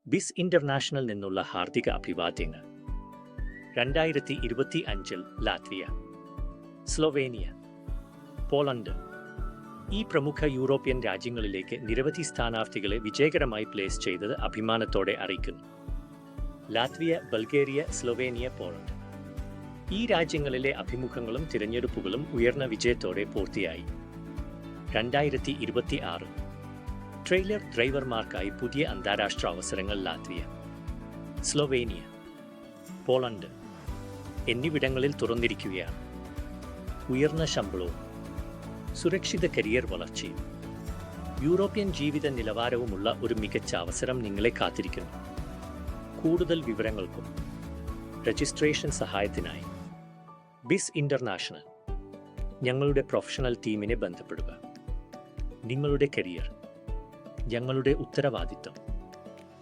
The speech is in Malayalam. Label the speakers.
Speaker 1: ബിസ് ഇന്റർനാഷണൽ നിന്നുള്ള ഹാർദിക അഭിവാദ്യങ്ങൾ. 2025 ലാത്വിയ, സ്ലൊവേനിയ, പോളണ്ട് ഈ പ്രമുഖ യൂറോപ്യൻ രാജ്യങ്ങളിലേക്ക് നിരവധി സ്ഥാനാർത്ഥികളെ വിജയകരമായി പ്ലേസ് ചെയ്തത് അഭിമാനത്തോടെ അറിയിക്കുന്നു. ലാത്വിയ, ബൾഗേറിയ, സ്ലൊവേനിയ, പോളണ്ട് ഈ രാജ്യങ്ങളിലെ അഭിമുഖങ്ങളും തിരഞ്ഞെടുപ്പുകളും ഉയർന്ന വിജയത്തോടെ പൂർത്തിയായി. 2026 ട്രെയിലർ ഡ്രൈവർമാർക്കായി പുതിയ അന്താരാഷ്ട്ര അവസരങ്ങൾ ലാത്വിയ, സ്ലൊവേനിയ, പോളണ്ട് എന്നിവിടങ്ങളിൽ തുറന്നിരിക്കുകയാണ്. ഉയർന്ന ശമ്പളവും സുരക്ഷിത കരിയർ വളർച്ചയും യൂറോപ്യൻ ജീവിത നിലവാരവുമുള്ള ഒരു മികച്ച അവസരം നിങ്ങളെ കാത്തിരിക്കുന്നു. കൂടുതൽ വിവരങ്ങൾക്കും രജിസ്ട്രേഷൻ സഹായത്തിനായി ബിസ് ഇന്റർനാഷണൽ ഞങ്ങളുടെ പ്രൊഫഷണൽ ടീമിനെ ബന്ധപ്പെടുക. നിങ്ങളുടെ കരിയർ ഞങ്ങളുടെ ഉത്തരവാദിത്തം.